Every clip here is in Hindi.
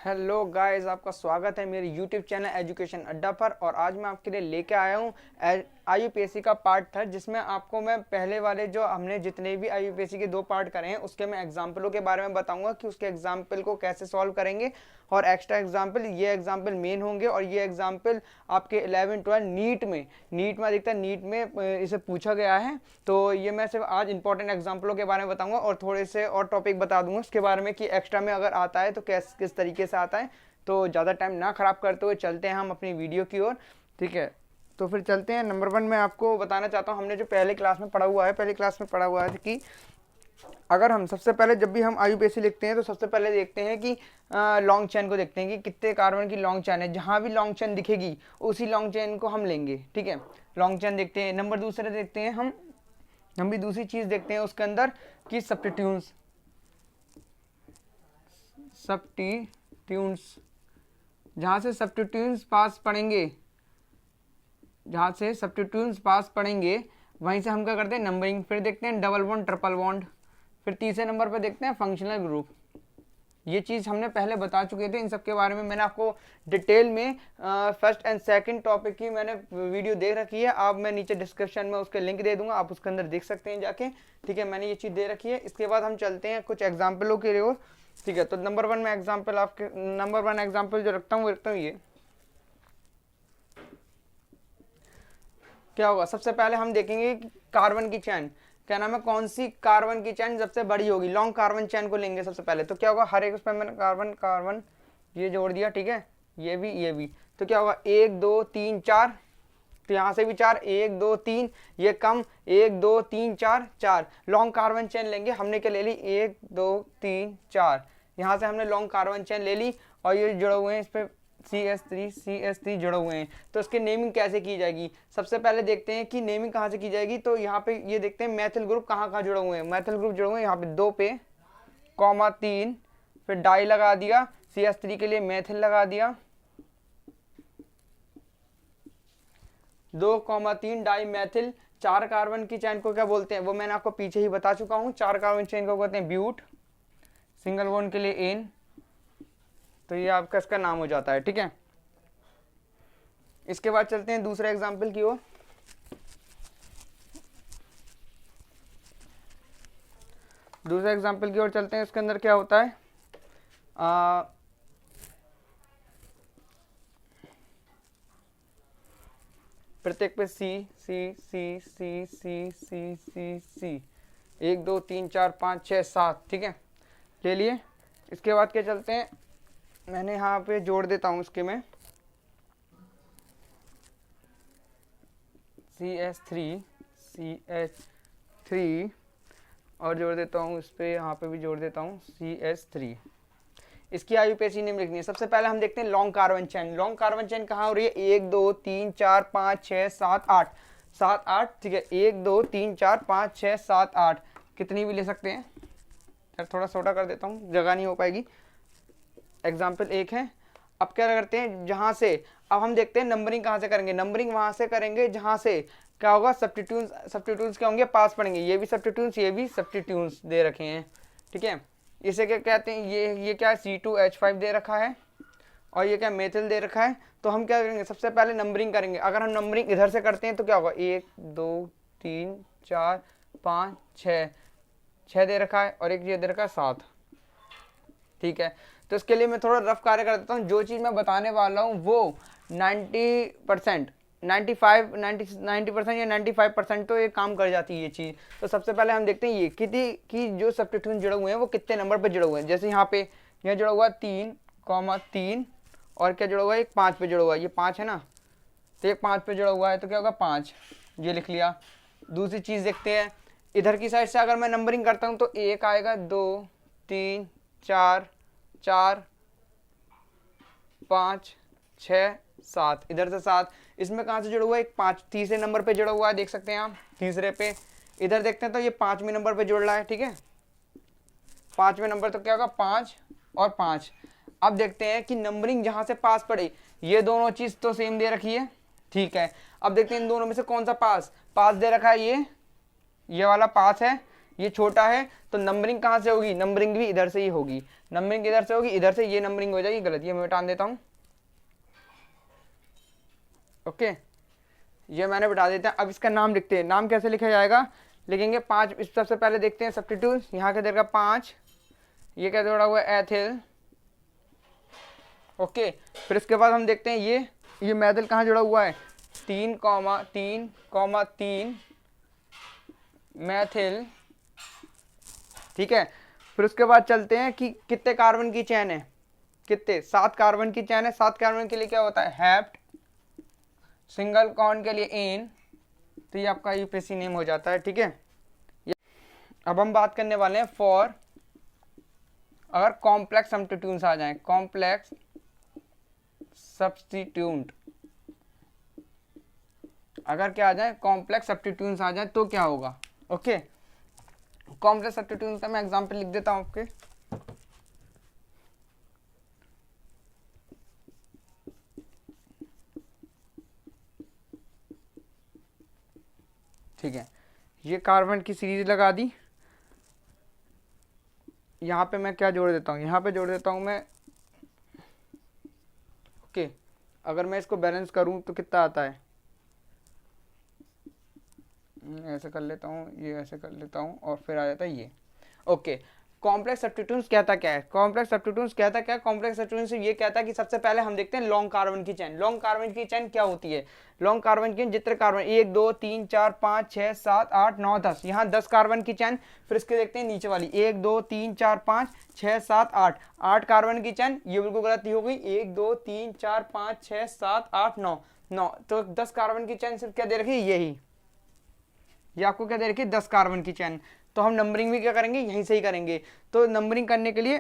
हेलो गाइस, आपका स्वागत है मेरे यूट्यूब चैनल एजुकेशन अड्डा पर। और आज मैं आपके लिए लेके आया हूँ IUPAC का पार्ट था, जिसमें आपको मैं पहले वाले जो हमने जितने भी IUPAC के 2 पार्ट करे हैं उसके मैं एग्जाम्पलों के बारे में बताऊंगा कि उसके एग्जाम्पल को कैसे सॉल्व करेंगे। और एक्स्ट्रा एग्जाम्पल, ये एग्जाम्पल मेन होंगे और ये एग्जाम्पल आपके 11-12 नीट में अधिकतर नीट में इसे पूछा गया है। तो ये मैं सिर्फ आज इंपॉर्टेंट एग्जाम्पलों के बारे में बताऊंगा और थोड़े से और टॉपिक बता दूंगा उसके बारे में कि एक्स्ट्रा में अगर आता है तो किस तरीके से आता है। तो ज़्यादा टाइम ना ख़राब करते हुए चलते हैं हम अपनी वीडियो की ओर। ठीक है, तो फिर चलते हैं। नंबर 1 मैं आपको बताना चाहता हूँ, हमने जो पहले क्लास में पढ़ा हुआ है कि अगर हम सबसे पहले जब भी हम IUPAC लिखते हैं तो सबसे पहले देखते हैं कि लॉन्ग चेन को देखते हैं कि कितने कार्बन की लॉन्ग चेन है। जहाँ भी लॉन्ग चेन दिखेगी उसी लॉन्ग चेन को हम लेंगे। ठीक है, लॉन्ग चेन देखते हैं। नंबर दूसरे देखते हैं हम भी दूसरी चीज़ देखते हैं उसके अंदर कि सब्स्टिट्यूट्स जहाँ से सब्स्टिट्यूट्स पास पढ़ेंगे वहीं से हम क्या करते हैं, नंबरिंग। फिर देखते हैं डबल बॉन्ड, ट्रिपल बॉन्ड। फिर तीसरे नंबर पर देखते हैं फंक्शनल ग्रुप। ये चीज़ हमने पहले बता चुके थे। इन सब के बारे में मैंने आपको डिटेल में फर्स्ट एंड सेकंड टॉपिक की मैंने वीडियो दे रखी है। आप मैं नीचे डिस्क्रिप्शन में उसके लिंक दे दूंगा, आप उसके अंदर देख सकते हैं जाके। ठीक है, मैंने ये चीज़ दे रखी है। इसके बाद हम चलते हैं कुछ एग्जाम्पलों के लिए। ठीक है, तो नंबर 1 एग्जाम्पल जो रखता हूँ ये क्या होगा। सबसे पहले हम देखेंगे कि कार्बन की चेन, क्या नाम है, कौन सी कार्बन की चेन सबसे बड़ी होगी। लॉन्ग कार्बन चेन को लेंगे सबसे पहले। तो क्या होगा, हर एक उसमें मैंने कार्बन ये जोड़ दिया। ठीक है, ये भी। तो क्या होगा, 1 2 3 4। तो यहाँ से भी 4, 1 2 3, ये कम 1 2 3 4 4। लॉन्ग कार्बन चेन लेंगे। हमने क्या ले ली, 1 2 3 4। यहाँ से हमने लॉन्ग कार्बन चेन ले ली और ये जुड़े हुए हैं, इस पर CH3 जुड़े हुए हैं। तो इसकी नेमिंग कैसे की जाएगी, सबसे पहले देखते हैं कि नेमिंग कहाँ से की जाएगी। तो यहाँ पे ये देखते हैं मैथिल ग्रुप कहाँ जुड़े हुए हैं। मैथिल ग्रुप जुड़े हुए हैं यहाँ पे 2 पे, कॉमा 3, फिर डाई लगा दिया, CH3 के लिए मैथिल लगा दिया, 2,3 डाई मैथिल। 4 कार्बन की चेन को क्या बोलते हैं वो मैंने आपको पीछे ही बता चुका हूँ। 4 कार्बन चेन को कहते हैं ब्यूट, सिंगल बॉन्ड के लिए एन। तो ये आपका इसका नाम हो जाता है। ठीक है, इसके बाद चलते हैं दूसरे एग्जाम्पल की ओर। दूसरे एग्जाम्पल की ओर चलते हैं। इसके अंदर क्या होता है, प्रत्येक पे सी सी सी सी सी सी सी सी 1 2 3 4 5 6 7। ठीक है, ले लिए। इसके बाद क्या चलते हैं, मैंने यहाँ पे जोड़ देता हूँ इसके में CH3 और जोड़ देता हूँ इस पर, यहाँ पे भी जोड़ देता हूँ CH3। इसकी IUPAC नेम लिखनी है। सबसे पहले हम देखते हैं long carbon chain. Long carbon chain कहाँ हो रही है, 1 2 3 4 5 6 7 8 7 8। ठीक है, 1 2 3 4 5 6 7 8, कितनी भी ले सकते हैं। यार थोड़ा छोटा कर देता हूँ, जगह नहीं हो पाएगी। एग्जाम्पल 1 है। अब क्या करते हैं, जहाँ से अब हम देखते हैं नंबरिंग कहाँ से करेंगे। नंबरिंग वहाँ से करेंगे जहाँ से क्या होगा, सब्स्टिट्यूट्स क्या होंगे, पास पड़ेंगे। ये भी सब्स्टिट्यूट्स दे रखे हैं। ठीक है, इसे क्या कहते हैं, ये क्या है, C2H5 दे रखा है और ये क्या मेथिल दे रखा है। तो हम क्या करेंगे, सबसे पहले नंबरिंग करेंगे। अगर हम नंबरिंग इधर से करते हैं तो क्या होगा, 1 2 3 4 5 6 दे रखा है और एक ये दे रखा है 7। ठीक है, तो इसके लिए मैं थोड़ा रफ कार्य कर देता हूँ। जो चीज़ मैं बताने वाला हूँ वो 90% 90% या 95% तो ये काम कर जाती है ये चीज़। तो सबसे पहले हम देखते हैं ये कि जो सब्स्टिट्यूट जुड़े हुए हैं वो कितने नंबर पे जुड़े हुए हैं। जैसे यहाँ पे यहाँ जुड़ा हुआ 3,3 और क्या जुड़ा हुआ है, एक 5 पे जुड़ा हुआ है। ये 5 है ना, तो एक 5 पे जुड़ा हुआ है तो क्या होगा 5, ये लिख लिया। दूसरी चीज़ देखते हैं, इधर की साइड से अगर मैं नंबरिंग करता हूँ तो 1 आएगा, 2 3 4 4 5 6 7, इधर से 7। इसमें कहाँ से जुड़ा हुआ है, एक 5 तीसरे नंबर पे जुड़ा हुआ है, देख सकते हैं आप तीसरे पे। इधर देखते हैं तो ये 5वें नंबर पे जुड़ रहा है। ठीक है, 5वें नंबर तो क्या होगा 5 और 5। अब देखते हैं कि नंबरिंग जहाँ से पास पड़े, ये दोनों चीज़ तो सेम दे रखी है। ठीक है, अब देखते हैं इन दोनों में से कौन सा पास दे रखा है। ये वाला पास है, ये छोटा है तो नंबरिंग कहाँ से होगी, नंबरिंग भी इधर से ही होगी, नंबरिंग इधर से होगी, इधर से ये नंबरिंग हो जाएगी गलत, ये मैं बता देता हूँ। ओके ये मैंने बता देता है। अब इसका नाम लिखते हैं, नाम कैसे लिखा जाएगा, लिखेंगे 5, इस सबसे पहले देखते हैं सब्स्टिट्यूट, यहाँ क्या देगा 5, ये क्या जोड़ा हुआ है एथिल। ओके फिर इसके बाद हम देखते हैं ये मैथिल कहाँ जुड़ा हुआ है, 3,3,3 मैथिल। ठीक है फिर उसके बाद चलते हैं कि कितने कार्बन की चेन है, कितने 7 कार्बन की चेन है, 7 कार्बन के लिए क्या होता है हैप्ट, सिंगल कॉन के लिए एन, तो ये आपका यूपीएससी नेम हो जाता है। ठीक है अब हम बात करने वाले हैं फॉर अगर कॉम्प्लेक्स सब्स्टिट्यूट्स आ जाएं, कॉम्प्लेक्स सब्स्टिट्यूट अगर क्या आ जाए, कॉम्प्लेक्स सब्स्टिट्यूट्स आ जाए तो क्या होगा। ओके कॉम्प्लेक्स सब्स्टिट्यूट्स का मैं एग्जांपल लिख देता हूं आपके, ठीक है ये कार्बन की सीरीज लगा दी, यहाँ पे मैं क्या जोड़ देता हूँ, यहाँ पे जोड़ देता हूँ मैं। ओके अगर मैं इसको बैलेंस करूँ तो कितना आता है, ऐसे कर लेता हूँ, ये ऐसे कर लेता हूँ और फिर आ जाता है ये। ओके कॉम्प्लेक्स सब्स्टिट्यूट्स कहता क्या है, कॉम्प्लेक्स सब्स्टिट्यूट्स कहता क्या है, कॉम्प्लेक्स सब्स्टिट्यूट्स ये कहता है कि सबसे पहले हम देखते हैं लॉन्ग कार्बन की चेन। लॉन्ग कार्बन की चेन क्या होती है, लॉन्ग कार्बन की जितने कार्बन 1 2 3 4 5 6 7 8 9 10, यहाँ 10 कार्बन की चेन। फिर इसके देखते हैं नीचे वाली 1 2 3 4 5 6 7 8, 8 कार्बन की चेन, ये बिल्कुल गलत ही हो गई, 1 2 3 4 5 6 7 8 9 9, तो 10 कार्बन की चेन सिर्फ क्या दे रखी है यही, ये आपको क्या दे रखी है 10 कार्बन की चेन। तो हम नंबरिंग भी क्या करेंगे यहीं से ही करेंगे, तो नंबरिंग करने के लिए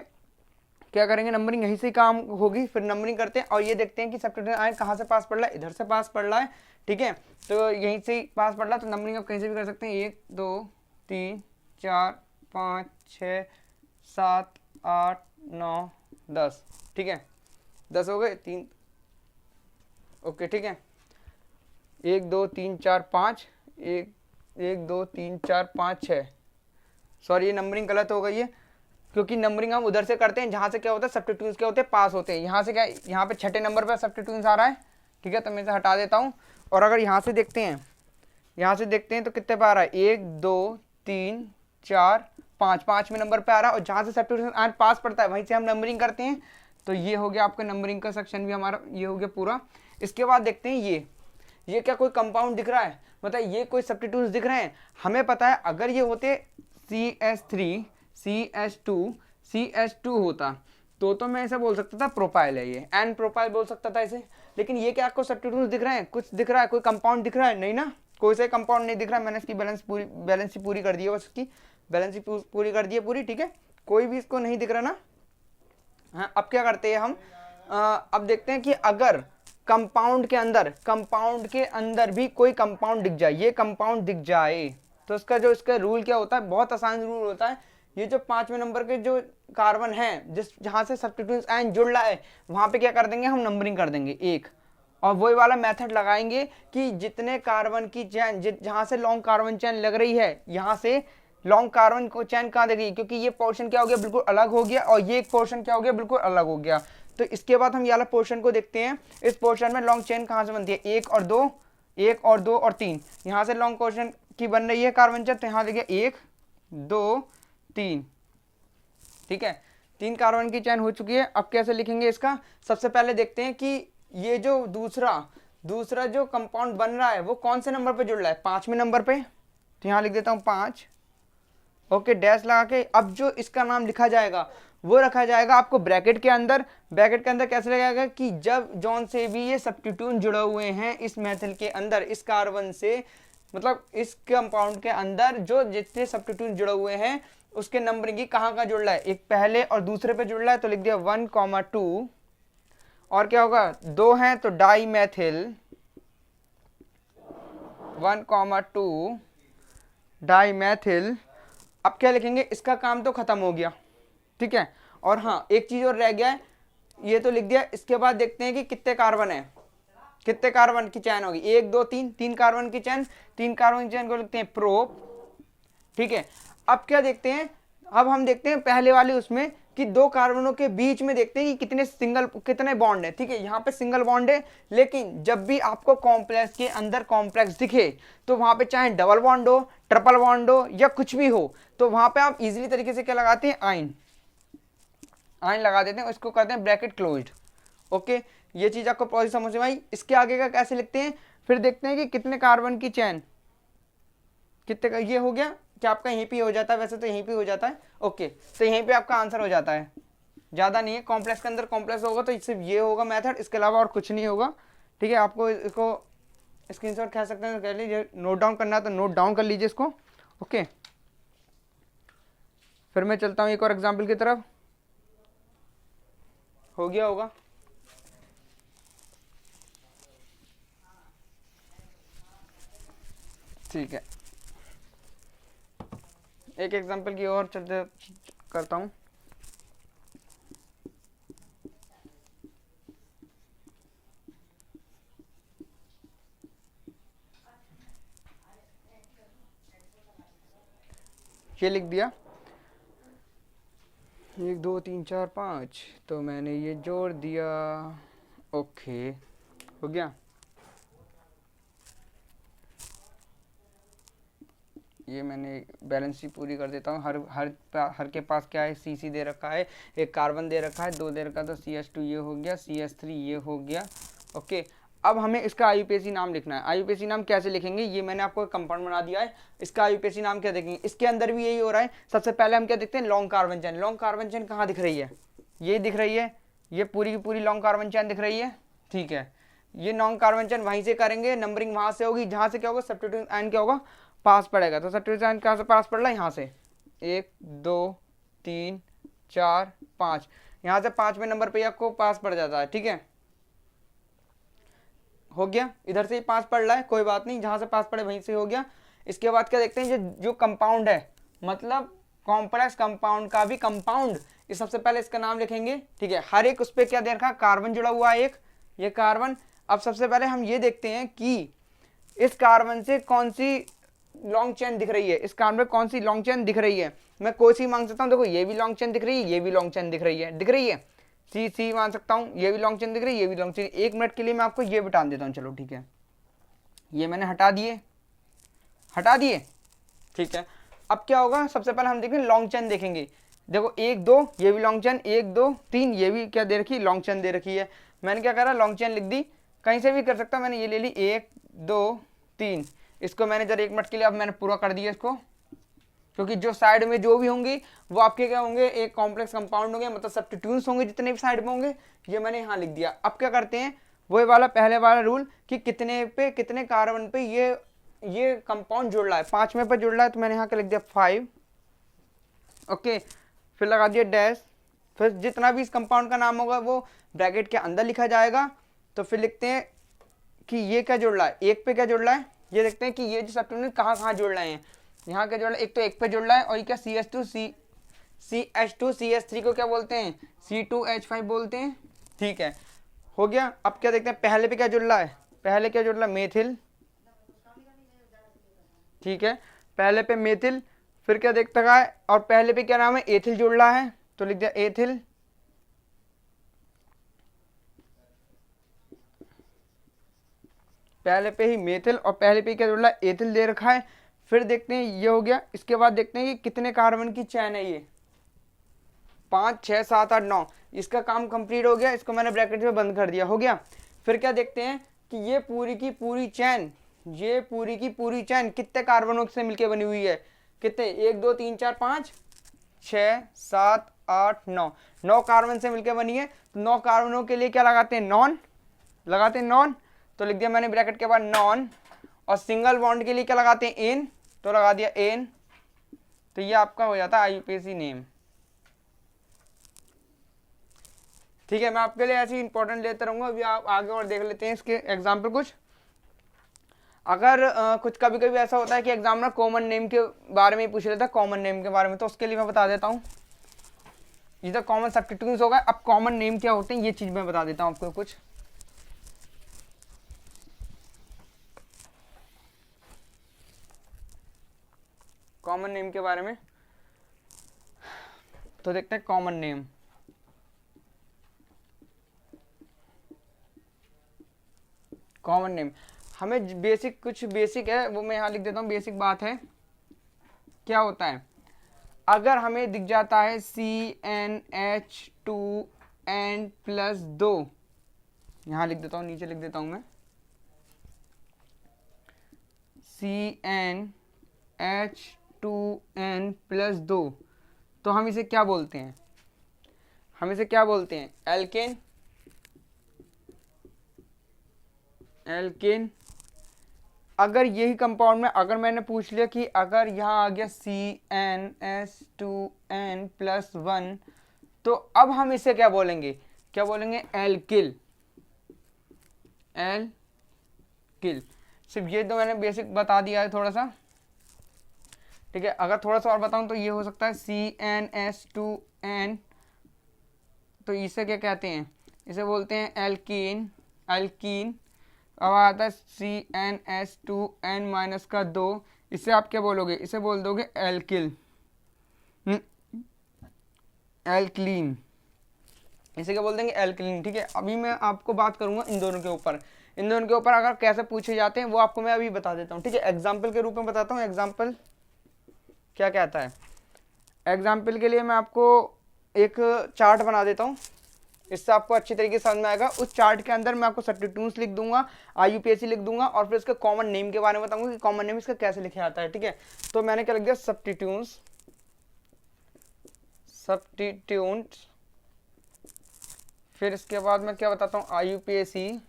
क्या करेंगे, नंबरिंग यहीं से ही काम होगी। फिर नंबरिंग करते हैं और ये देखते हैं कि सब्स्टिट्यूट आयन कहाँ से पास पड़ रहा है, इधर से पास पड़ रहा है। ठीक है तो यहीं से ही पास पड़ रहा है, तो नंबरिंग आप कहीं से भी कर सकते हैं, 1 2 3 4 5 6 7 8 9 10। ठीक है 10 हो गए 3। ओके ठीक है 1 2 3 4 5 1 2 3 4 5 6, सॉरी ये नंबरिंग गलत हो गई है, क्योंकि नंबरिंग हम उधर से करते हैं जहां से क्या होता है सब्स्टिट्यूट्स क्या होते हैं पास होते हैं, यहाँ से क्या यहाँ पे छठे नंबर पर सब्स्टिट्यूट्स आ रहा है। ठीक है तो मैं इसे हटा देता हूँ, और अगर यहाँ से देखते हैं, यहाँ से देखते हैं तो कितने पे आ रहा है 1 2 3 4 5, 5वें नंबर पे आ रहा है, और जहाँ से सब्स्टिट्यूशन पास पड़ता है वहीं से हम नंबरिंग करते हैं। तो ये हो गया आपका नंबरिंग का सेक्शन भी हमारा ये हो गया पूरा। इसके बाद देखते हैं ये क्या कोई कंपाउंड दिख रहा है, मतलब ये कोई सब्स्टिट्यूट्स दिख रहे हैं, हमें पता है अगर ये होते CH3 CH2 CH2 होता तो मैं ऐसा बोल सकता था प्रोपाइल है, ये एन प्रोपाइल बोल सकता था इसे। लेकिन ये क्या आपको सब्स्टिट्यूट्स दिख रहे हैं, कुछ दिख रहा है, कोई कंपाउंड दिख रहा है नहीं ना, कोई से कंपाउंड नहीं दिख रहा है। मैंने इसकी बैलेंस पूरी कर दी है, बस इसकी बैलेंस पूरी कर दी है पूरी। ठीक है कोई भी इसको नहीं दिख रहा ना। हाँ अब क्या करते हैं हम, अब देखते हैं कि अगर कंपाउंड के अंदर भी कोई कंपाउंड दिख जाए, ये कंपाउंड दिख जाए, तो इसका रूल क्या होता है, बहुत आसान रूल होता है। ये जो 5वें नंबर के जो कार्बन है जहां से सब्स्टिट्यूट आयन जुड़ रहा है वहां पे क्या कर देंगे हम नंबरिंग कर देंगे 1, और वही वाला मेथड लगाएंगे कि जितने कार्बन की चेन जहां से लॉन्ग कार्बन चेन लग रही है, यहाँ से लॉन्ग कार्बन को चेन कहाँ देगी, क्योंकि ये पोर्शन क्या हो गया बिल्कुल अलग हो गया, और ये एक पोर्शन क्या हो गया बिल्कुल अलग हो गया। तो इसके बाद हम ये वाला पोर्शन को देखते हैं, इस पोर्शन में लॉन्ग चेन कहाँ से बनती है 1 और 2 1 और 2 और 3, यहाँ से लॉन्ग पोर्शन की बन रही है कार्बन चेन, तो यहाँ देखिए 1 2 3। ठीक है 3 कार्बन की चेन हो चुकी है। अब कैसे लिखेंगे इसका, सबसे पहले देखते हैं कि ये जो दूसरा जो कंपाउंड बन रहा है वो कौन से नंबर पे जुड़ रहा है, 5वें नंबर पे, तो यहाँ लिख देता हूँ 5। ओके डैश लगा के अब जो इसका नाम लिखा जाएगा वो रखा जाएगा आपको ब्रैकेट के अंदर। ब्रैकेट के अंदर कैसे लगाएगा कि जब जौन से भी ये सब्स्टिट्यूट जुड़े हुए हैं इस मेथल के अंदर, इस कार्बन से मतलब इस कंपाउंड के अंदर जो जितने सब्स्टिट्यूट जुड़े हुए हैं उसके नंबरिंग की कहाँ जुड़ रहा है, एक पहले और दूसरे पे जुड़ रहा है, तो लिख दिया 1,2, और क्या होगा 2 है तो डाई मैथिल 1,2 डाई मैथिल। अब क्या लिखेंगे, इसका काम तो खत्म हो गया। ठीक है और हाँ एक चीज और रह गया है, ये तो लिख दिया। इसके बाद देखते हैं कि कितने कार्बन है, कितने कार्बन की चैन होगी 1 2 3 कार्बन की चैन, 3 कार्बन की चैन को लिखते हैं प्रोप। ठीक है अब क्या देखते हैं, अब हम देखते हैं पहले वाले उसमें कि दो कार्बनों के बीच में देखते हैं कि कितने बॉन्ड है। ठीक है, यहाँ पे सिंगल बॉन्ड है, लेकिन जब भी आपको कॉम्प्लेक्स के अंदर कॉम्प्लेक्स दिखे तो वहां पे चाहे डबल बॉन्ड हो, ट्रिपल बॉन्ड हो या कुछ भी हो, तो वहां पे आप इजीली तरीके से क्या लगाते हैं, आयन लगा देते हैं, इसको करते हैं ब्रैकेट क्लोज्ड। ओके, ये चीज आपको प्रोसेस समझ में आई। इसके आगे का कैसे लिखते हैं, फिर देखते हैं कि कितने कार्बन की चेन, कितने का ये हो गया, क्या आपका यहीं पे हो जाता है, वैसे तो यहीं पे हो जाता है। ओके, तो यहीं पे आपका आंसर हो जाता है, ज़्यादा नहीं है। कॉम्प्लेक्स के अंदर कॉम्प्लेक्स होगा तो सिर्फ ये होगा मेथड, इसके अलावा और कुछ नहीं होगा। ठीक है, आपको इसको स्क्रीनशॉट कह सकते हैं, कह लीजिए, नोट डाउन करना है तो नोट डाउन कर लीजिए इसको। ओके, फिर मैं चलता हूँ एक और एग्जाम्पल की तरफ। हो गया होगा, ठीक है, एक एग्जाम्पल की और चलते करता हूँ। ये लिख दिया 1 2 3 4 5, तो मैंने ये जोड़ दिया। ओके, हो गया। ये मैंने बैलेंस शीट पूरी कर देता हूँ। हर के पास क्या है, सी दे रखा है, एक कार्बन दे रखा है, 2 दे रखा, तो CH2 ये हो गया, CH3 ये हो गया। ओके, अब हमें इसका आईयूपीएसी नाम लिखना है। आईयूपीएसी नाम कैसे लिखेंगे, ये मैंने आपको कंपाउंड बना दिया है, इसका आईयूपीएसी नाम क्या देखेंगे, इसके अंदर भी यही हो रहा है। सबसे पहले हम क्या देखते हैं, long carbon chain. Long carbon chain कहाँ दिख रही है, ये दिख रही है, ये पूरी की पूरी लॉन्ग कार्बन चेन दिख रही है। ठीक है, ये लॉन्ग कार्बन चेन वहीं से करेंगे, नंबरिंग वहां से होगी, जहां से क्या होगा, सब्स्टिट्यूशन आयन क्या होगा, पास पड़ेगा। तो सब्स्टिट्यूशन आयन कहाँ से पास पड़ रहा है, यहाँ से 1 2 3 4 5, यहाँ से 5वें नंबर पे आपको पास पड़ जाता है। ठीक है, हो गया, इधर से ही 5 पड़ रहा है, कोई बात नहीं, जहां से पास पड़े वहीं से हो गया। इसके बाद क्या देखते हैं, जो कंपाउंड है, मतलब कॉम्प्लेक्स कंपाउंड का भी कंपाउंड, इस सबसे पहले इसका नाम लिखेंगे। ठीक है, हर एक उस पर क्या दे रखा, कार्बन जुड़ा हुआ है एक, ये कार्बन। अब सबसे पहले हम ये देखते हैं कि इस कार्बन से कौन सी लॉन्ग चेन दिख रही है, इस कार्बन में कौन सी लॉन्ग चेन दिख रही है। मैं कोई सी मांग सकता हूँ, देखो ये भी लॉन्ग चेन दिख रही है, ये भी लॉन्ग चेन दिख रही है, दिख रही है, सी मान सकता हूँ, ये भी लॉन्ग चेन दिख रही है, ये भी लॉन्ग चेन। 1 मिनट के लिए मैं आपको ये बता देता हूँ, चलो ठीक है, ये मैंने हटा दिए। ठीक है, अब क्या होगा, सबसे पहले हम देखेंगे लॉन्ग चेन देखेंगे। देखो 1 2, ये भी लॉन्ग चेन, 1 2 3, ये भी क्या दे रखी है, लॉन्ग चेन दे रखी है। मैंने क्या करा, लॉन्ग चेन लिख दी, कहीं से भी कर सकता, मैंने ये ले ली 1 2 3, इसको मैंने जरा 1 मिनट के लिए अब मैंने पूरा कर दिया इसको, क्योंकि जो साइड में जो भी होंगी वो आपके क्या होंगे, एक कॉम्प्लेक्स कंपाउंड होंगे, मतलब सब्स्टिट्यूएंट्स होंगे जितने भी साइड में होंगे, ये मैंने यहाँ लिख दिया। अब क्या करते हैं, वही वाला पहले वाला रूल कि कितने पे कितने कार्बन पे ये कंपाउंड जुड़ रहा है, 5वें पे जुड़ रहा है, तो मैंने यहाँ का लिख दिया 5। ओके, फिर लगा दिया डैश, फिर जितना भी इस कंपाउंड का नाम होगा वो ब्रैकेट के अंदर लिखा जाएगा। तो फिर लिखते हैं कि ये क्या जुड़ रहा है, 1 पे क्या जुड़ रहा है, ये देखते हैं कि ये जो सब्स्टिट्यूएंट कहाँ कहाँ जुड़ रहे हैं। यहाँ क्या जुड़ रहा है, एक तो 1 पे जुड़ रहा है, और ये क्या CH2 CH3 को क्या बोलते हैं, C2H5 बोलते हैं। ठीक है, हो गया। अब क्या देखते हैं, पहले पे क्या जुड़ रहा है, पहले क्या जुड़ रहा है, मेथिल। ठीक है, पहले पे मेथिल, फिर क्या देखता है, और पहले पे क्या नाम है, एथिल जुड़ रहा है, तो लिख दिया एथिल। पहले पे ही मेथिल और पहले पे क्या जुड़ रहा है, एथिल दे रखा है। फिर देखते हैं, ये हो गया। इसके बाद देखते हैं कि कितने कार्बन की चैन है, ये 5 6 7 8 9, इसका काम कंप्लीट हो गया, इसको मैंने ब्रैकेट में बंद कर दिया, हो गया। फिर क्या देखते हैं कि ये पूरी की पूरी चैन, ये पूरी की पूरी चैन कितने कार्बनों से मिलकर बनी हुई है, कितने, 1 2 3 4 5 6 7 8 9, 9 कार्बन से मिलकर बनी है। तो 9 कार्बनों के लिए क्या लगाते हैं, नॉन लगाते हैं, नॉन, तो लिख दिया मैंने ब्रैकेट के बाद नॉन। और सिंगल बॉन्ड के लिए क्या लगाते हैं, एन, तो लगा दिया एन। तो ये आपका हो जाता है आईयूपीएसी नेम। ठीक है, मैं आपके लिए ऐसे इंपॉर्टेंट लेते रहूंगा। अभी आप आगे और देख लेते हैं इसके एग्जाम्पल कुछ। अगर कुछ कभी कभी ऐसा होता है कि एग्जामिनर कॉमन नेम के बारे में पूछ लेता है, कॉमन नेम के बारे में, तो उसके लिए मैं बता देता हूँ। इधर कॉमन सब्स्टिट्यूएंट्स होगा, अब कॉमन नेम क्या होते हैं ये चीज मैं बता देता हूँ आपको कुछ। कॉमन नेम के बारे में तो देखते हैं कॉमन नेम। कॉमन नेम हमें बेसिक, कुछ बेसिक है वो मैं यहाँ लिख देता हूँ। बेसिक बात है, क्या होता है अगर हमें दिख जाता है CnH2n+2, यहाँ लिख देता हूँ, नीचे लिख देता हूँ मैं CnH2n+2, तो हम इसे क्या बोलते हैं? हम इसे क्या बोलते हैं? एल्केन। एल्केन। अगर यही कंपाउंड में अगर मैंने पूछ लिया कि अगर यहाँ आ गया CnH2n+1, तो अब हम इसे क्या बोलेंगे? क्या बोलेंगे? एल्किल। एल्किल। सिर्फ ये तो मैंने बेसिक बता दिया है थोड़ा सा, ठीक है। अगर थोड़ा सा और बताऊं तो ये हो सकता है CnH2n, तो इसे क्या कहते हैं? इसे बोलते हैं एल्कीन। एल्कीन। अब आता है CnH2n-2, इसे आप क्या बोलोगे? इसे बोल दोगे एल्किल। एल्कलीन। इसे क्या बोल देंगे? एल्कलीन, ठीक है। अभी मैं आपको बात करूंगा इन दोनों के ऊपर। इन दोनों के ऊपर अगर कैसे पूछे जाते हैं वो आपको मैं अभी बता देता हूँ, ठीक है। एग्जाम्पल के रूप में बताता हूँ। एग्जाम्पल क्या कहता है? एग्जाम्पल के लिए मैं आपको एक चार्ट बना देता हूँ, इससे आपको अच्छी तरीके से समझ में आएगा। उस चार्ट के अंदर मैं आपको सब्स्टिट्यूट्स लिख दूंगा, IUPAC लिख दूंगा, और फिर इसका कॉमन नेम के बारे में बताऊंगा कि कॉमन नेम इसका कैसे लिखा जाता है, ठीक है। तो मैंने क्या लिख दिया? सब्स्टिट्यूट्स। सब्स्टिट्यूट्स। फिर इसके बाद मैं क्या बताता हूँ? IUPAC।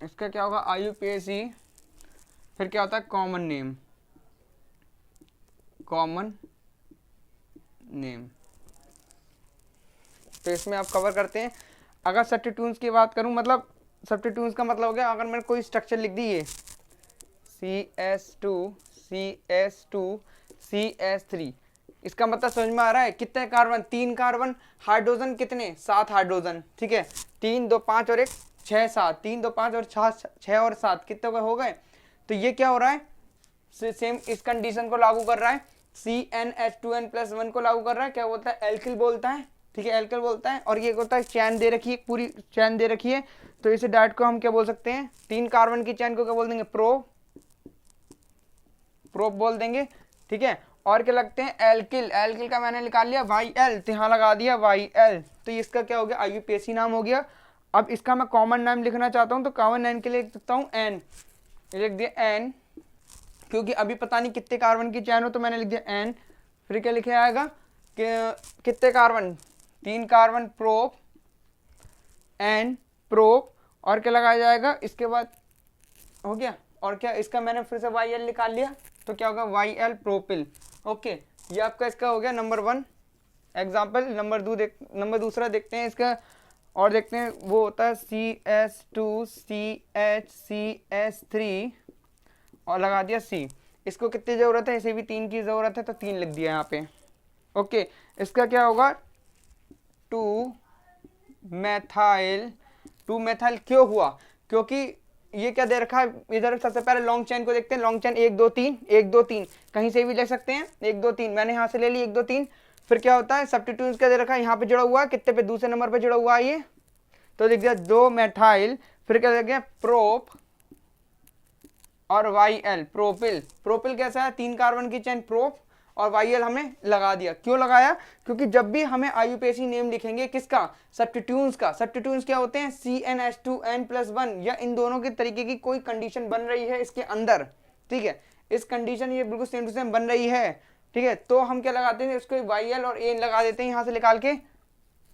इसका क्या होगा? IUPAC। फिर क्या होता है? Common name. Common name. तो इसमें आप कवर करते हैं। अगर सब्स्टिट्यूट्स की बात करूं, मतलब सब्स्टिट्यूट्स का मतलब हो गया अगर मैंने कोई स्ट्रक्चर लिख दी है CS2 CS2 CS3, इसका मतलब समझ में आ रहा है? कितने कार्बन? 3 कार्बन। हाइड्रोजन कितने? 7 हाइड्रोजन, ठीक है। 3 2 5 और 1 6 7, 3 2 5 और 6 और 7 कितने हो गए? तो ये क्या हो रहा है? सेम इस कंडीशन को लागू कर रहा है, CnH2n+1 को लागू कर रहा है। क्या बोलता है? एल्किल बोलता है, ठीक है। एल्किल बोलता है। और ये होता है चैन दे रखी है, पूरी चैन दे रखी है, तो इसे डायरेक्ट को हम क्या बोल सकते हैं? 3 कार्बन की चैन को क्या बोल देंगे? प्रोप बोल देंगे, ठीक है। और क्या लगते हैं? एल्किल। एल्किल का मैंने निकाल लिया YL, तो यहाँ लगा दिया YL, तो इसका क्या हो गया? IUPAC नाम हो गया। अब इसका मैं कॉमन नाम लिखना चाहता हूँ, तो कॉमन नाम के लिए लिख सकता हूँ N। लिख दिया N, क्योंकि अभी पता नहीं कितने कार्बन की चैन हो, तो मैंने लिख दिया N। फिर क्या लिखा जाएगा कि कितने carbon? 3 carbon. Prop N prop. और क्या लगाया जाएगा इसके बाद? हो गया। और क्या इसका मैंने फिर से YL निकाल लिया, तो क्या होगा? YL propyl. ओके, ये आपका इसका हो गया नंबर 1 एग्जाम्पल। नंबर दूसरा देखते हैं इसका, और देखते हैं वो होता है CS2 CH CH3 और लगा दिया C। इसको कितनी ज़रूरत है? इसे भी 3 की ज़रूरत है, तो 3 लिख दिया यहाँ पे। ओके, इसका क्या होगा? 2 मेथाइल क्यों हुआ? क्योंकि ये क्या दे रखा है इधर? सबसे पहले लॉन्ग चेन को देखते हैं। लॉन्ग चेन 1 2 3 1 2 3, कहीं से भी ले सकते हैं। 1 2 3 मैंने यहाँ से ले ली 1 2 3। फिर क्या होता है? सब्स्टिट्यूट्स क्या दे रखा है? यहाँ पे जुड़ा हुआ है, कितने पे? दूसरे नंबर पे जुड़ा हुआ है ये, तो लिख दिया 2 मेथाइल। फिर क्या लिख गया? प्रोप और YL प्रोपिल। प्रोपिल कैसा है? 3 कार्बन की चेन प्रोप, और YL हमने लगा दिया। क्यों लगाया? क्योंकि जब भी हमें IUPAC नेम लिखेंगे किसका? सब्स्टिट्यूट्स का। सब्स्टिट्यूट्स क्या होते हैं? CnH2n+1, या इन दोनों के तरीके की कोई कंडीशन बन रही है इसके अंदर, ठीक है। इस कंडीशन ये बिल्कुल सेम टू सेम बन रही है, ठीक है। तो हम क्या लगाते हैं? इसको YL और A लगा देते हैं यहाँ से निकाल के।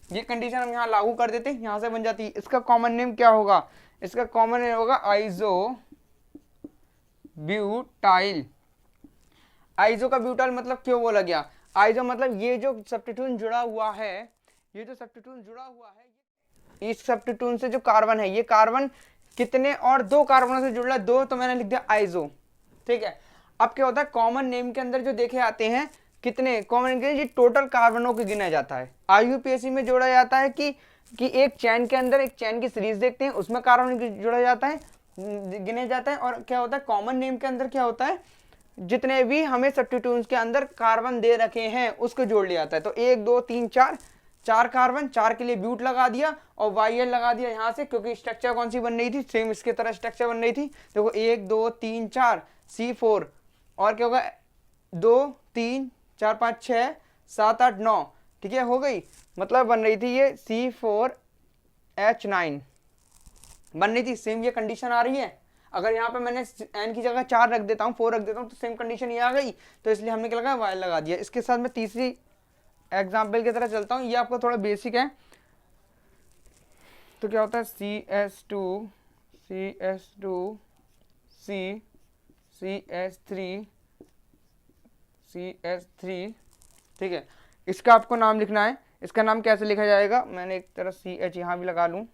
ये कंडीशन हम यहाँ लागू कर देते हैं, यहाँ से बन जाती है। इसका कॉमन नेम क्या होगा? इसका कॉमन नेम होगा आइजो ब्यूटाइल। आइजो का ब्यूटाइल मतलब क्यों बोला गया? आइजो मतलब ये जो सब्स्टिट्यूट जुड़ा हुआ है, इस सब्स्टिट्यूट से जो कार्बन है, ये कार्बन कितने? और 2 कार्बनों से जुड़ रहा है, 2, तो मैंने लिख दिया आइजो, ठीक है। अब क्या होता है? कॉमन नेम के अंदर जो देखे आते हैं कितने कॉमन के? ये टोटल कार्बनों को गिना जाता है। IUPAC में जोड़ा जाता है कि एक चैन के अंदर एक चैन की सीरीज देखते हैं, उसमें कार्बन जोड़ा जाता है, गिने जाता है। और क्या होता है? कॉमन नेम के अंदर क्या होता है? जितने भी हमें सब्स्टिट्यूएंट्स के अंदर कार्बन दे रखे हैं उसको जोड़ लिया जाता है। तो 1 2 3 4, 4 कार्बन, 4 के लिए ब्यूट लगा दिया और YL लगा दिया यहाँ से, क्योंकि स्ट्रक्चर कौन सी बन रही थी, सेम इसके तरह स्ट्रक्चर बन रही थी। देखो 1 2 3 4 C4, और क्या होगा 2 3 4 5 6 7 8 9, ठीक है, हो गई। मतलब बन रही थी ये C4H9 बन रही थी। सेम ये कंडीशन आ रही है। अगर यहाँ पे मैंने n की जगह 4 रख देता हूँ, 4 रख देता हूँ, तो सेम कंडीशन ये आ गई। तो इसलिए हमने क्या लगाया, YL लगा दिया। इसके साथ मैं तीसरी एग्जाम्पल की तरह चलता हूँ। ये आपको थोड़ा बेसिक है। तो क्या होता है CS2 C CS3 CS3, ठीक है। इसका आपको नाम लिखना है। इसका नाम कैसे लिखा जाएगा, मैंने एक तरह CH यहाँ भी लगा लूँ,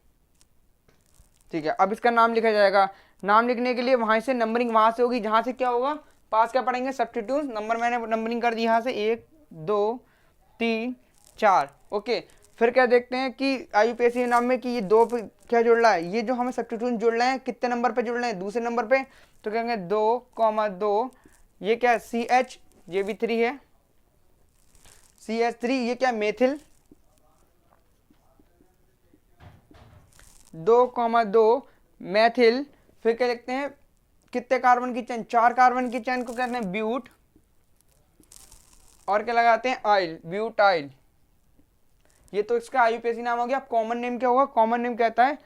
ठीक है। अब इसका नाम लिखा जाएगा। नाम लिखने के लिए वहां से नंबरिंग वहां से होगी, जहां से क्या होगा, पास क्या पढ़ेंगे, सब्स्टिट्यूट नंबर। मैंने नंबरिंग कर दी यहाँ से 1 2 3 4, ओके। फिर क्या देखते हैं कि IUPAC नाम में कि ये 2 पे क्या जुड़ रहा है, ये जो हमें सब्स्टिट्यूट जुड़ रहे हैं कितने नंबर पे जुड़ रहे हैं, दूसरे नंबर पे। तो कहेंगे 2,2, ये क्या है CH, ये भी 3 है, CH3, ये क्या मेथिल, 2,2 मैथिल। फिर क्या लिखते हैं, कितने कार्बन की चेन, 4 कार्बन की चेन को कहते हैं ब्यूट, और क्या लगाते हैं आइल, ब्यूटाइल। ये तो इसका IUPAC नाम हो गया। कॉमन नेम क्या होगा, कॉमन नेम कहता है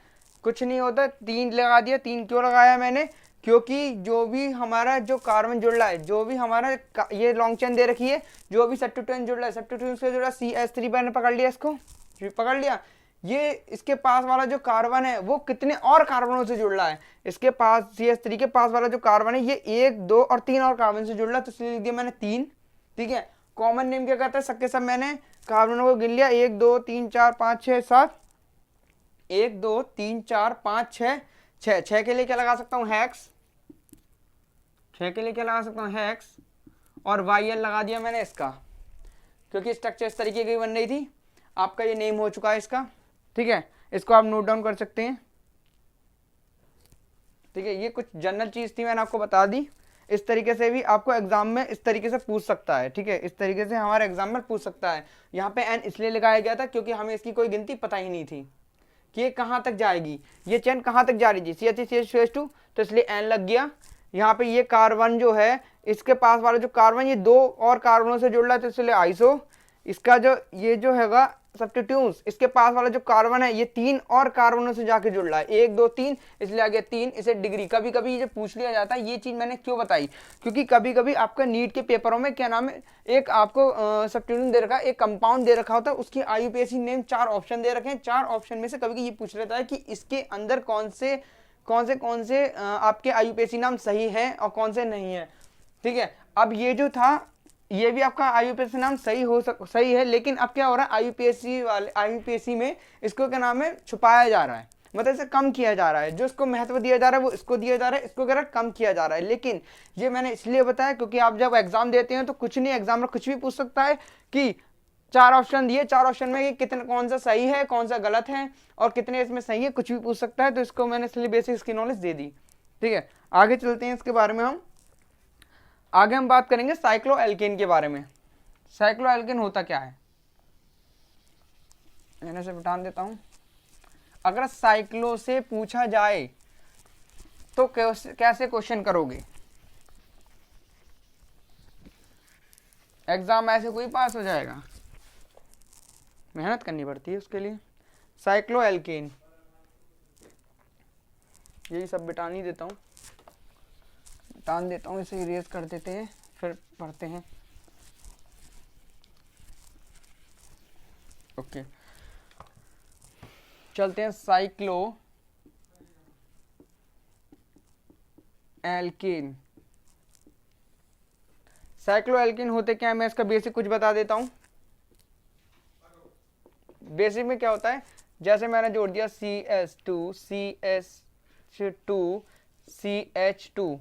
कुछ नहीं होता, 3 लगा दिया। 3 क्यों लगाया मैंने, क्योंकि जो भी हमारा जो कार्बन जुड़ रहा है, जो भी हमारा ये लॉन्ग चेन दे रखी है, जो भी सब्स्टिट्यूएंट जुड़ रहा है, सब्स्टिट्यूएंट से जुड़ रहा है CH3, मैंने पकड़ लिया, इसको पकड़ लिया। ये इसके पास वाला जो कार्बन है वो कितने और कार्बनों से जुड़ रहा है, इसके पास CH3 के पास वाला जो कार्बन है ये 1 2 और 3 और कार्बन से जुड़ रहा है, तो इसलिए लिख दिया मैंने 3, ठीक है। कॉमन नेम क्या कहता है, सबके सब मैंने कार्बनों को गिन लिया, 1 2 3 4 5 6 7, 1 2 3 4 5 6 6, 6 के लिए क्या लगा सकता हूँ, हेक्स, 6 के लिए क्या लगा सकता हूँ, हेक्स, और YL लगा दिया मैंने इसका, क्योंकि स्ट्रक्चर इस तरीके की बन रही थी। आपका ये नेम हो चुका है इसका, ठीक है। इसको आप नोट डाउन कर सकते हैं, ठीक है। ये कुछ जनरल चीज थी, मैंने आपको बता दी। इस तरीके से भी आपको एग्जाम में इस तरीके से पूछ सकता है, ठीक है। इस तरीके से हमारे एग्जाम में पूछ सकता है। यहाँ पे n इसलिए लगाया गया था क्योंकि हमें इसकी कोई गिनती पता ही नहीं थी कि ये कहाँ तक जाएगी, ये चेन कहाँ तक जा रही थी, CH2, तो इसलिए n लग गया। यहाँ पे ये कार्बन जो है, इसके पास वाला जो कार्बन ये 2 और कार्बनों से जुड़ रहा है, तो इसलिए आइसो। इसका जो ये जो हैगा सब्स्टिट्यूट्स, इसके पास वाला जो कार्बन है ये 3 और कार्बनों से जाके जुड़ रहा है, 1 2 3, इसलिए आ गया 3। इसे डिग्री कभी कभी ये पूछ लिया जाता है। ये चीज मैंने क्यों बताई, क्योंकि कभी कभी आपका नीट के पेपरों में क्या नाम है, एक आपको सब्स्टिट्यूट दे रखा है, एक कंपाउंड दे रखा होता है, उसकी IUPAC नेम 4 ऑप्शन दे रखे हैं। 4 ऑप्शन में से कभी ये पूछ लेता है कि इसके अंदर कौन से आपके IUPAC नाम सही है और कौन से नहीं है, ठीक है। अब ये जो था ये भी आपका IUPAC नाम सही है, लेकिन अब क्या हो रहा है, IUPAC में इसको क्या नाम है, छुपाया जा रहा है, मतलब इसे कम किया जा रहा है। जो इसको महत्व दिया जा रहा है वो इसको दिया जा रहा है, इसको क्या कम किया जा रहा है। लेकिन ये मैंने इसलिए बताया क्योंकि आप जब एग्जाम देते हैं तो कुछ नहीं, एग्जाम में कुछ भी पूछ सकता है कि 4 ऑप्शन दिए, 4 ऑप्शन में कितने, कौन सा सही है कौन सा गलत है और कितने इसमें सही है, कुछ भी पूछ सकता है। तो इसको मैंने इसलिए बेसिक इसकी नॉलेज दे दी, ठीक है। आगे चलते हैं इसके बारे में। आगे हम बात करेंगे साइक्लोएल्केन के बारे में। साइक्लोएल्केन होता क्या है, मैंने इसे बता देता हूं। अगर साइक्लो से पूछा जाए तो कैसे क्वेश्चन करोगे, एग्जाम ऐसे कोई पास हो जाएगा, मेहनत करनी पड़ती है उसके लिए। साइक्लोएल्केन, यही सब बिटा नहीं देता हूँ, टान देता हूँ, इसे इरेज कर देते हैं, फिर पढ़ते हैं। ओके, चलते हैं साइक्लोएल्केन। साइक्लोएल्केन होते क्या है, मैं इसका बेसिक कुछ बता देता हूं। बेसिक में क्या होता है, जैसे मैंने जोड़ दिया CS2 CH2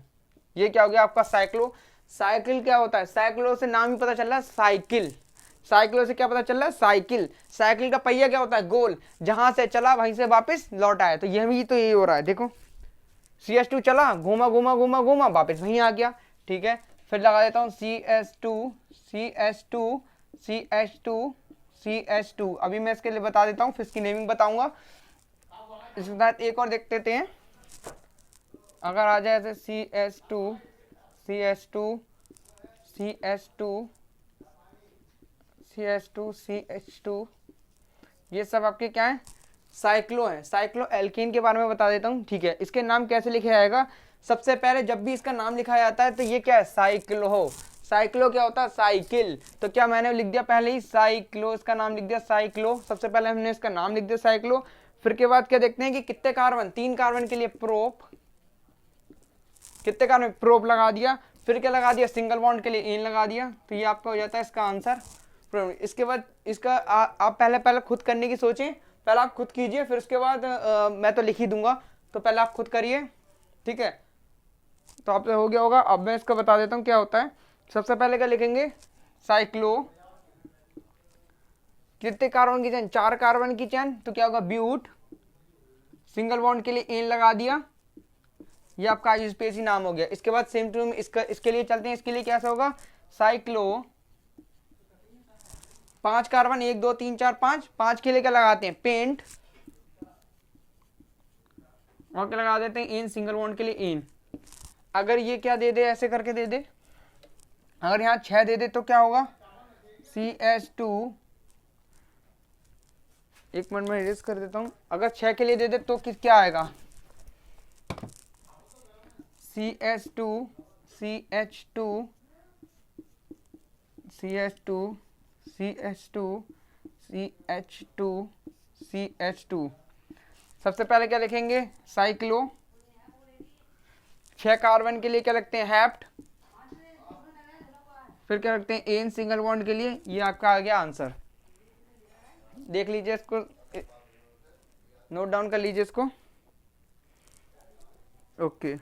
ये क्या हो गया आपका साइक्लो। साइकिल क्या होता है, साइक्लो से नाम ही पता चल रहा है साइकिल। साइक्लो से क्या पता चल रहा है, साइकिल। साइकिल का पहिया क्या होता है, गोल, जहां से चला वहीं से वापस लौट आया। तो यही हो रहा है, देखो CH2 चला, घूमा घूमा घूमा घूमा, वापस वहीं आ गया, ठीक है। फिर लगा देता हूँ CH2 CH2 CH2 CH2। अभी मैं इसके लिए बता देता हूँ, फिर इसकी नेमिंग बताऊंगा। इसके साथ एक और देख लेते हैं, अगर आ जाए ऐसे CH2 CH2 CH2 CH2 CH2, ये सब आपके क्या है, साइक्लो है। साइक्लो एल्कीन के बारे में बता देता हूँ, ठीक है। इसके नाम कैसे लिखा जाएगा, सबसे पहले जब भी इसका नाम लिखा जाता है तो ये क्या है, साइक्लो। साइक्लो क्या होता है, साइकिल। तो क्या मैंने लिख दिया पहले ही साइक्लो, इसका नाम लिख दिया साइक्लो। सबसे पहले हमने इसका नाम लिख दिया साइक्लो। फिर के बाद क्या देखते हैं कि कितने कार्बन, 3 कार्बन के लिए प्रोप, कितने कार्बन, प्रोप लगा दिया। फिर क्या लगा दिया, सिंगल बॉन्ड के लिए एन लगा दिया। तो ये आपका हो जाता है इसका आंसर। इसके बाद इसका आप पहले खुद करने की सोचें, पहले आप खुद कीजिए, फिर उसके बाद मैं तो लिख ही दूंगा, तो पहले आप खुद करिए, ठीक है। तो आपसे हो गया होगा। अब मैं इसका बता देता हूँ क्या होता है। सबसे पहले क्या लिखेंगे, साइक्लो, कितने कार्बन की चैन, 4 कार्बन की चैन, तो क्या होगा, ब्यूट, सिंगल बॉन्ड के लिए एन लगा दिया, ये आपका आईयूपीएसी नाम हो गया। इसके बाद सेम टू इसके लिए चलते हैं। इसके लिए कैसा होगा, साइक्लो, 5 कार्बन, 1 2 3 4 5, 5 के लिए क्या लगाते हैं, पेंट, और क्या लगा देते हैं, एन, सिंगल बॉन्ड के लिए एन। अगर ये क्या दे दे, ऐसे करके दे दे, अगर यहाँ 6 दे दे तो क्या होगा, CH2, एक मिनट में इरेज कर देता हूं। अगर 6 के लिए दे दे तो क्या आएगा, CH2 CH2 CH2 CH2 CH2 CH2। सबसे पहले क्या लिखेंगे, साइक्लो, 6 कार्बन के लिए क्या रखते हैं, हैप्ट, फिर क्या रखते हैं, एन, सिंगल बॉन्ड के लिए। ये आपका आ गया आंसर। देख लीजिए इसको, नोट डाउन कर लीजिए इसको, ओके।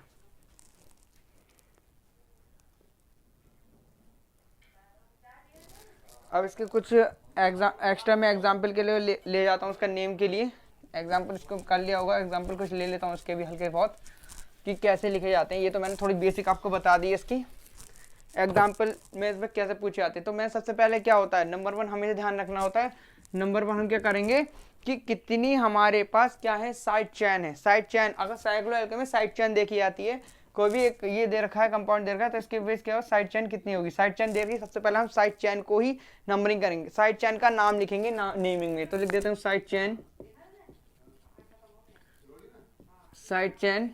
अब इसके कुछ एक्स्ट्रा मैं एग्जाम्पल के लिए ले जाता हूँ, उसका नेम के लिए एग्जाम्पल इसको कर लिया होगा। एग्जाम्पल कुछ ले लेता हूँ उसके भी हल्के बहुत, कि कैसे लिखे जाते हैं। ये तो मैंने थोड़ी बेसिक आपको बता दी है इसकी। एग्जाम्पल में इसमें कैसे पूछे जाते हैं, तो मैं सबसे पहले क्या होता है, नंबर 1 हमें ध्यान रखना होता है। नंबर 1 हम क्या करेंगे कि कितनी हमारे पास क्या है, साइड चैन है। साइड चैन, अगर साइक्लो एल्केन में साइड चैन देखी जाती है, कोई भी एक ये दे रखा है, कंपाउंड दे रखा है, तो इसके बेस क्या होगा, साइड चैन कितनी होगी, साइड चैन दे रखी। सबसे पहले हम साइड चैन को ही नंबरिंग करेंगे, साइड चैन का नाम लिखेंगे नेमिंग में। तो लिख देते हैं side chain, side chain.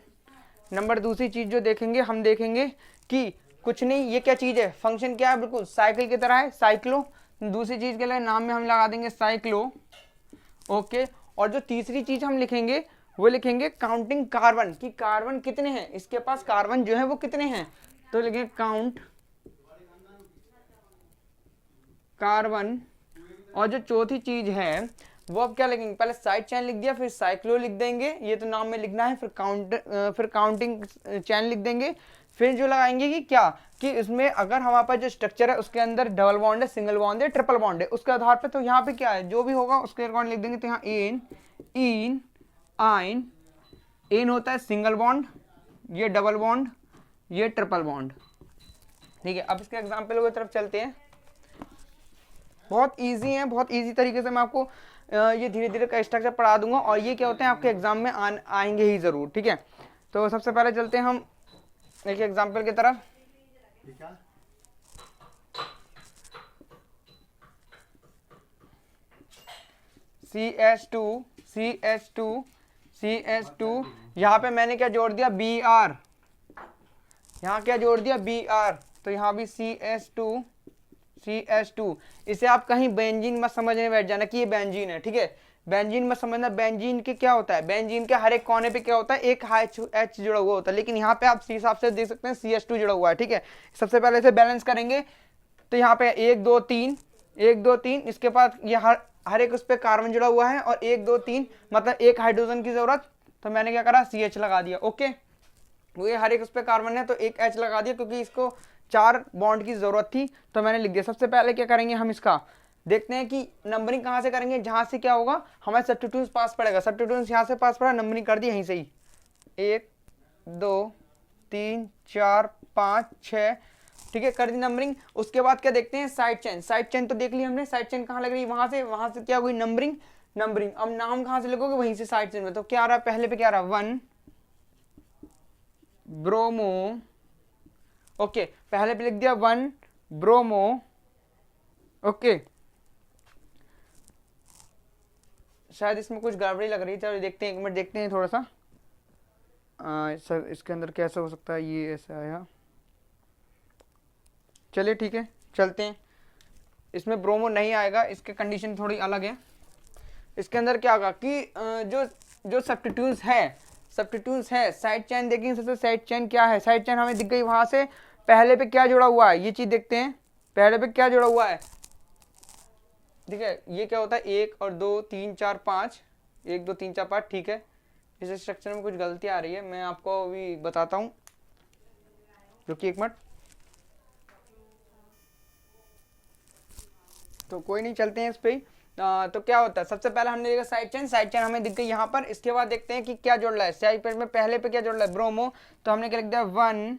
Number दूसरी चीज जो देखेंगे, हम देखेंगे कि कुछ नहीं, ये क्या चीज है, फंक्शन क्या है, बिल्कुल साइकिल की तरह है, साइक्लो। दूसरी चीज के लिए नाम में हम लगा देंगे साइक्लो, ओके। और जो तीसरी चीज हम लिखेंगे वो लिखेंगे काउंटिंग कार्बन, कि कार्बन कितने हैं इसके पास, कार्बन जो है वो कितने हैं। तो लिखेंगे काउंट कार्बन। और जो चौथी चीज है वो अब क्या लिखेंगे, पहले साइड चैन लिख दिया, फिर साइक्लो लिख देंगे, ये तो नाम में लिखना है, फिर काउंटिंग चैन लिख देंगे। फिर जो लगाएंगे कि क्या, कि इसमें अगर हमारे पास जो स्ट्रक्चर है उसके अंदर डबल बॉन्ड है, सिंगल बॉन्ड है, ट्रिपल बॉन्ड है, उसके आधार पे तो यहाँ पे क्या है, जो भी होगा उसके अकॉर्डिंग लिख देंगे। तो यहाँ एन, इन, आइन, एन होता है सिंगल बॉन्ड, ये डबल बॉन्ड, ये ट्रिपल बॉन्ड, ठीक है। अब इसके एग्जाम्पल की तरफ चलते हैं। बहुत इजी है, बहुत इजी तरीके से मैं आपको ये धीरे धीरे का स्ट्रक्चर पढ़ा दूंगा, और ये क्या होते हैं आपके एग्जाम में आएंगे ही जरूर, ठीक है। तो सबसे पहले चलते हैं हम एक एग्जाम्पल की तरफ। CH2 CH2 CH2, यहाँ पे मैंने क्या जोड़ दिया, Br, यहाँ क्या जोड़ दिया, Br, तो यहाँ भी CH2 CH2। इसे आप कहीं बेंजीन मत समझने बैठ जाना कि ये बेंजीन है, ठीक है। बेंजीन मत समझना, बेंजीन के क्या होता है, बेंजीन के हर एक कोने पे क्या होता है, एक H जुड़ा हुआ होता है, लेकिन यहाँ पे आप इस हिसाब से देख सकते हैं CH2 जुड़ा हुआ है, ठीक है। सबसे पहले इसे बैलेंस करेंगे, तो यहाँ पे 1 2 3 1 2 3, इसके बाद ये हर एक उस पर कार्बन जुड़ा हुआ है, और 1 2 3 मतलब एक हाइड्रोजन की जरूरत, तो मैंने क्या करा, CH लगा दिया, ओके। वो ये हर एक उस पर कार्बन है तो एक H लगा दिया, क्योंकि इसको 4 बॉन्ड की जरूरत थी, तो मैंने लिख दिया। सबसे पहले क्या करेंगे, हम इसका देखते हैं कि नंबरिंग कहाँ से करेंगे, जहां से क्या होगा हमारे सब्स्टिट्यूशन पास पड़ेगा। सब्स्टिट्यूशन यहाँ से पास पड़ा, नंबरिंग कर दी यहीं से ही, 1 2 3 4 5 6 ठीक है, कर दी नंबरिंग। उसके बाद क्या देखते हैं, साइड चेन। साइड चेन तो देख ली हमने, साइड चेन कहाँ लग रही है, वहां से क्या हुई, नंबरिंग। नंबरिंग अब नाम कहाँ से लगोगे, वहीं से साइड चेन में। तो क्या आ रहा है, पहले पे क्या आ रहा है, 1 ब्रोमो। ओके, पहले पे लिख दिया 1 ब्रोमो। ओके, शायद इसमें कुछ गड़बड़ी लग रही है, चलो देखते हैं, एक मिनट देखते हैं थोड़ा सा। सर इसके अंदर कैसा हो सकता है, ये ऐसा आया, चलिए ठीक है चलते हैं। इसमें ब्रोमो नहीं आएगा, इसके कंडीशन थोड़ी अलग है। इसके अंदर क्या होगा कि जो जो सब्स्टिट्यूट्स है साइड चेन देखेंगे। सबसे साइड चेन क्या है, साइड चेन हमें दिख गई वहां से। पहले पे क्या जुड़ा हुआ है, ये चीज देखते हैं, पहले पे क्या जुड़ा हुआ है। ठीक है, ये क्या होता है, 1 और 2 3 4 5, 1 2 3 4 5। ठीक है, इस स्ट्रक्चर में कुछ गलती आ रही है, मैं आपको अभी बताता हूँ, रुकिए एक मिनट। तो कोई नहीं, चलते हैं इस पे ही। तो क्या होता है, सबसे पहले हमने देखा साइड चेन। साइड चेन हमें दिख गई यहाँ पर। इसके बाद देखते हैं कि क्या जोड़ रहा है साइड पे में, पहले पे क्या जोड़ रहा है, ब्रोमो। तो हमने क्या लिख दिया, 1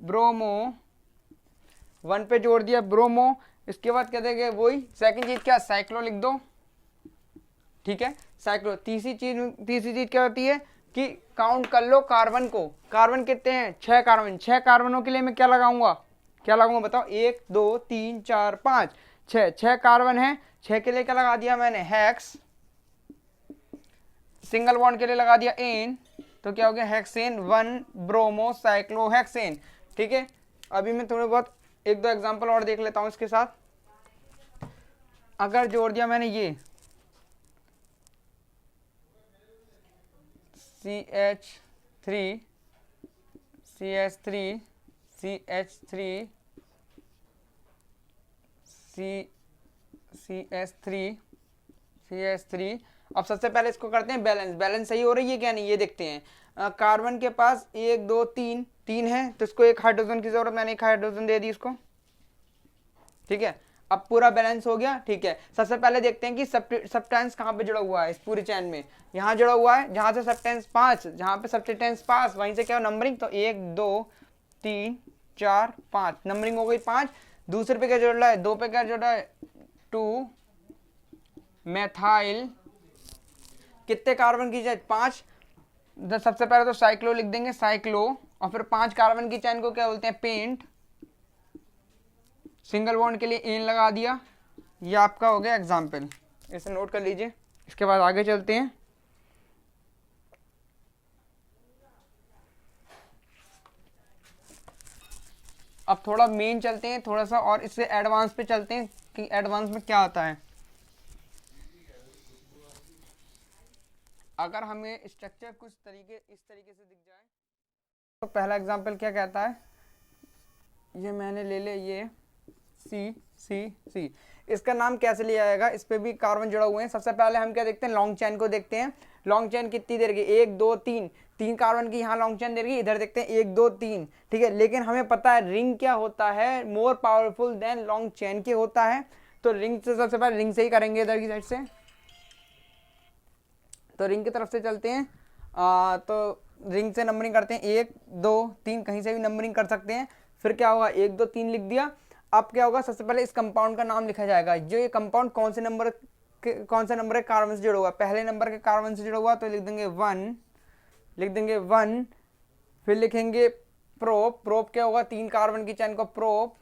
ब्रोमो, 1 पे जोड़ दिया ब्रोमो। इसके बाद क्या देंगे, वही सेकंड चीज क्या, साइक्लो लिख दो। ठीक है, साइक्लो। तीसरी चीज क्या होती है कि काउंट कर लो कार्बन को। कार्बन कितने हैं, 6 कार्बन। 6 कार्बनों के लिए मैं क्या लगाऊंगा, क्या लगाऊंगा बताओ, 1 2 3 4 5 6, 6 कार्बन है। 6 के लिए क्या लगा दिया मैंने, हेक्स। सिंगल बॉन्ड के लिए लगा दिया एन, तो क्या हो गया, हेक्सेन 1 ब्रोमो साइक्लोहेक्सेन। ठीक है, अभी मैं थोड़े बहुत 1-2 एग्जांपल और देख लेता हूं इसके साथ। अगर जोड़ दिया मैंने ये CH3 CH3 CH3 CH3 CH3। अब सबसे पहले इसको करते हैं बैलेंस। बैलेंस सही हो रही है क्या नहीं, ये देखते हैं। कार्बन के पास 1 2 3 3 है, तो इसको एक हाइड्रोजन की जरूरत, मैंने एक हाइड्रोजन दे दी इसको। ठीक है, अब पूरा बैलेंस हो गया। ठीक है, सबसे पहले देखते हैं कि सब्सटेंस कहाँ पे जुड़ा हुआ है इस पूरी चेन में। यहाँ जुड़ा हुआ है, जहां से सब्सटेंस 5, जहां पे सब्सटेंस 5 वहीं से क्या नंबरिंग, तो 1 2 3 4 5 नंबरिंग हो गई 5। दूसरे पे क्या जुड़ रहा है, 2 पे क्या जुड़ रहा है, 2 मेथाइल। कितने कार्बन की चेन, 5। सबसे पहले तो साइक्लो लिख देंगे, साइक्लो। और फिर 5 कार्बन की चेन को क्या बोलते हैं, पेंट। सिंगल बॉन्ड के लिए एन लगा दिया। ये आपका हो गया एग्जाम्पल, इसे नोट कर लीजिए। इसके बाद आगे चलते हैं। अब थोड़ा मेन चलते हैं थोड़ा सा, और इससे एडवांस पे चलते हैं कि एडवांस में क्या आता है। अगर हमें स्ट्रक्चर कुछ इस तरीके से दिख जाए, तो पहला एग्जाम्पल क्या कहता है, ये मैंने ले ले, ये C इसका नाम कैसे लिया जाएगा, इस पे भी कार्बन जुड़ा हुए हैं। सबसे पहले हम क्या देखते हैं, लॉन्ग चेन को देखते हैं। लॉन्ग चेन कितनी देर की, 1 2 3 3 कार्बन की यहाँ लॉन्ग चेन देगी, इधर देखते हैं 1 2 3। ठीक है, लेकिन हमें पता है रिंग क्या होता है, more powerful than long chain के होता है। तो रिंग से सबसे पहले रिंग से ही करेंगे, इधर की साइड से। तो रिंग की तरफ से चलते हैं। तो रिंग से नंबरिंग करते हैं, 1 2 3, कहीं से भी नंबरिंग कर सकते हैं। फिर क्या होगा, 1 2 3 लिख दिया। अब क्या होगा, सबसे पहले इस कंपाउंड का नाम लिखा जाएगा। जो ये कंपाउंड कौन से नंबर के कार्बन से जुड़ा हुआ है, पहले नंबर के कार्बन से जुड़ा हुआ, तो लिख देंगे 1। फिर लिखेंगे प्रोप। प्रोप क्या होगा, 3 कार्बन की चेन को प्रोप।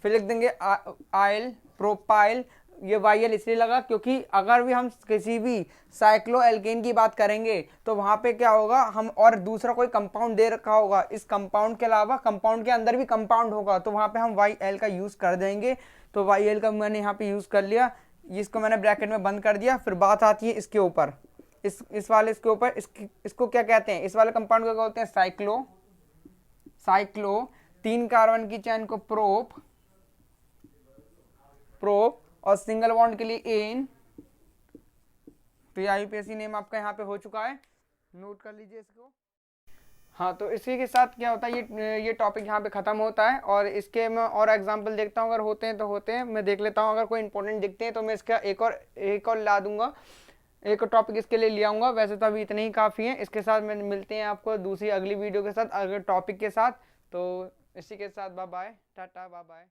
फिर लिख देंगे आइल, प्रोपाइल। ये वाई इसलिए लगा क्योंकि अगर भी हम किसी भी साइक्लो एल्केन की बात करेंगे तो वहां पे क्या होगा, हम और दूसरा कोई कंपाउंड दे रखा होगा, इस कंपाउंड के अलावा कंपाउंड के अंदर भी कंपाउंड होगा, तो वहां पे हम वाई एल का यूज कर देंगे। तो वाई एल का मैंने यहाँ पे यूज कर लिया, इसको मैंने ब्रैकेट में बंद कर दिया। फिर बात आती है इसके ऊपर, इस वाले इसके ऊपर, इसको क्या कहते हैं, इस वाले कंपाउंड को क्या बोलते हैं, साइक्लो। 3 कार्बन की चेन को प्रोप और सिंगल बॉन्ड के लिए एन। तो ये आईयूपीएसी नेम आपका यहाँ पे हो चुका है, नोट कर लीजिए इसको। हाँ, तो इसी के साथ क्या होता है, ये टॉपिक यहाँ पे खत्म होता है। और इसके मैं और एग्जांपल देखता हूँ, अगर होते हैं तो होते हैं, मैं देख लेता हूँ। अगर कोई इंपॉर्टेंट दिखते हैं तो मैं इसका एक और ला दूंगा। एक टॉपिक इसके लिए ले आऊँगा। वैसे तो अभी इतने ही काफ़ी हैं। इसके साथ में मिलते हैं आपको दूसरी अगली वीडियो के साथ, अगले टॉपिक के साथ। तो इसी के साथ bye bye, tata bye bye.